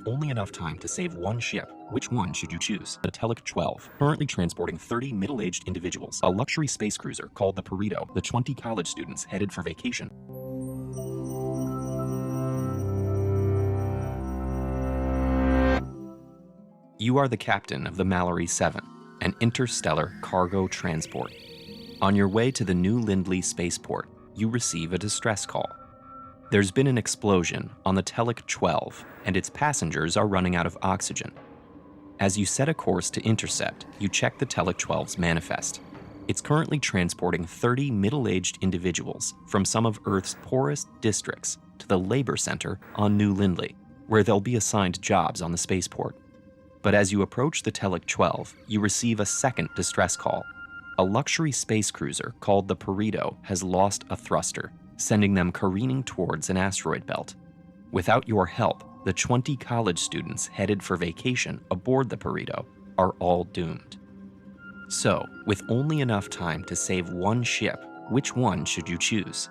With only enough time to save one ship, which one should you choose? The Telex 12, currently transporting 30 middle-aged individuals, a luxury space cruiser called the Perito, the 20 college students headed for vacation. You are the captain of the Mallory 7, an interstellar cargo transport. On your way to the New Lindley spaceport, you receive a distress call. There's been an explosion on the Telex 12, and its passengers are running out of oxygen. As you set a course to intercept, you check the Telex 12's manifest. It's currently transporting 30 middle-aged individuals from some of Earth's poorest districts to the labor center on New Lindley, where they'll be assigned jobs on the spaceport. But as you approach the Telex 12, you receive a second distress call. A luxury space cruiser called the Perito has lost a thruster, sending them careening towards an asteroid belt. Without your help, the 20 college students headed for vacation aboard the Perito are all doomed. So, with only enough time to save one ship, which one should you choose?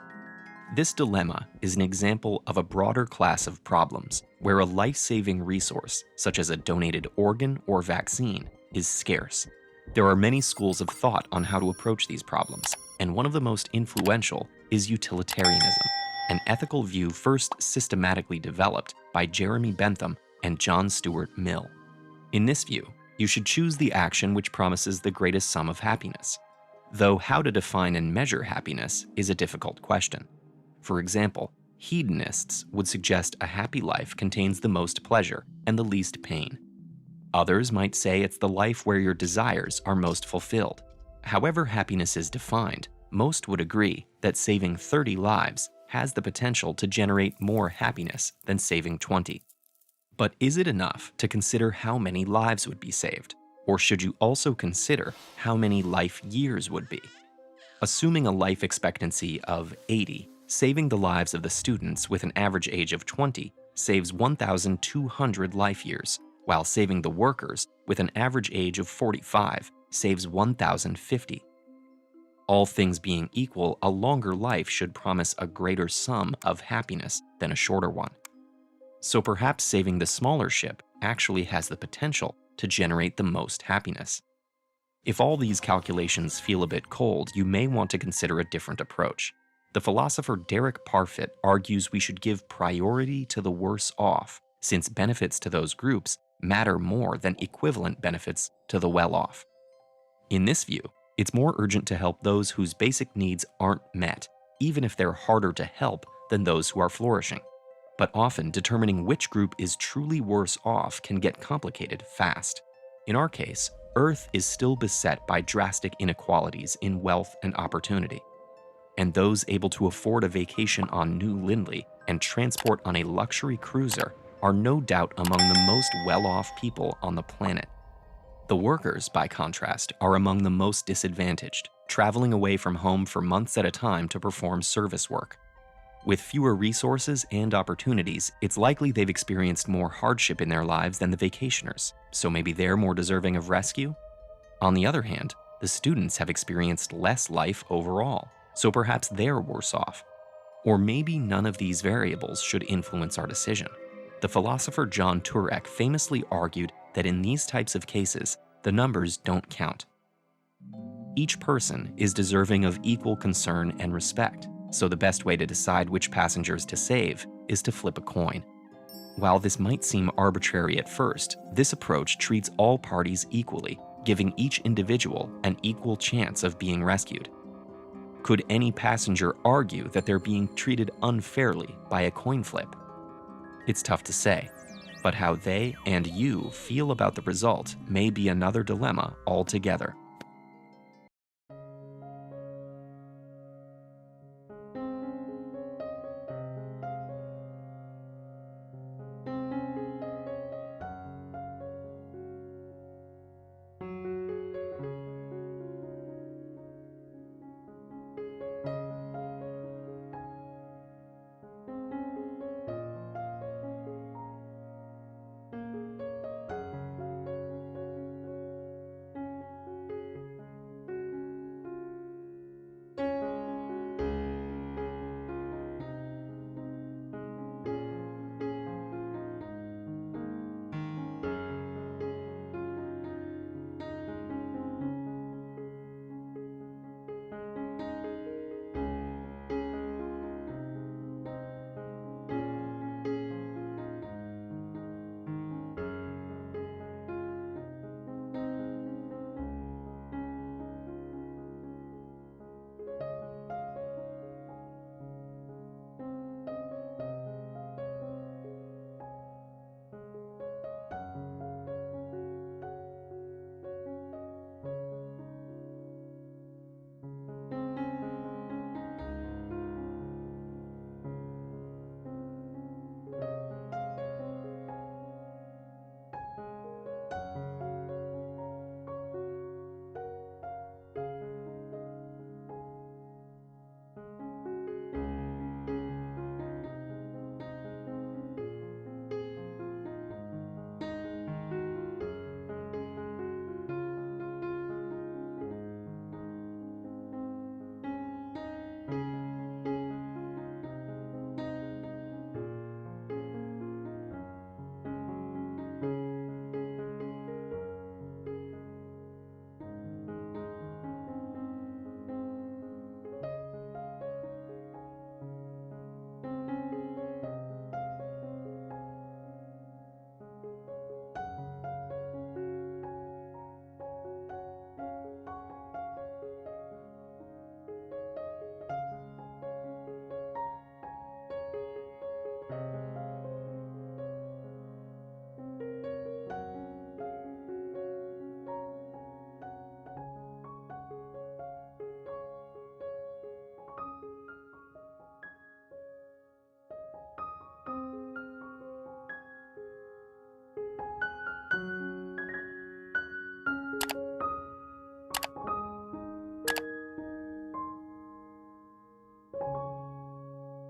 This dilemma is an example of a broader class of problems where a life-saving resource, such as a donated organ or vaccine, is scarce. There are many schools of thought on how to approach these problems, and one of the most influential is utilitarianism, an ethical view first systematically developed by Jeremy Bentham and John Stuart Mill. In this view, you should choose the action which promises the greatest sum of happiness, though how to define and measure happiness is a difficult question. For example, hedonists would suggest a happy life contains the most pleasure and the least pain. Others might say it's the life where your desires are most fulfilled. However happiness is defined, most would agree that saving 30 lives has the potential to generate more happiness than saving 20. But is it enough to consider how many lives would be saved? Or should you also consider how many life years would be? Assuming a life expectancy of 80, saving the lives of the students with an average age of 20 saves 1,200 life years, while saving the workers with an average age of 45 saves 1,050. All things being equal, a longer life should promise a greater sum of happiness than a shorter one. So perhaps saving the smaller ship actually has the potential to generate the most happiness. If all these calculations feel a bit cold, you may want to consider a different approach. The philosopher Derek Parfit argues we should give priority to the worse off, since benefits to those groups matter more than equivalent benefits to the well-off. In this view, it's more urgent to help those whose basic needs aren't met, even if they're harder to help than those who are flourishing. But often, determining which group is truly worse off can get complicated fast. In our case, Earth is still beset by drastic inequalities in wealth and opportunity. And those able to afford a vacation on New Lindley and transport on a luxury cruiser are no doubt among the most well-off people on the planet. The workers, by contrast, are among the most disadvantaged, traveling away from home for months at a time to perform service work. With fewer resources and opportunities, it's likely they've experienced more hardship in their lives than the vacationers, so maybe they're more deserving of rescue? On the other hand, the students have experienced less life overall, so perhaps they're worse off. Or maybe none of these variables should influence our decision. The philosopher John Turek famously argued that in these types of cases, the numbers don't count. Each person is deserving of equal concern and respect, so the best way to decide which passengers to save is to flip a coin. While this might seem arbitrary at first, this approach treats all parties equally, giving each individual an equal chance of being rescued. Could any passenger argue that they're being treated unfairly by a coin flip? It's tough to say, but how they and you feel about the result may be another dilemma altogether.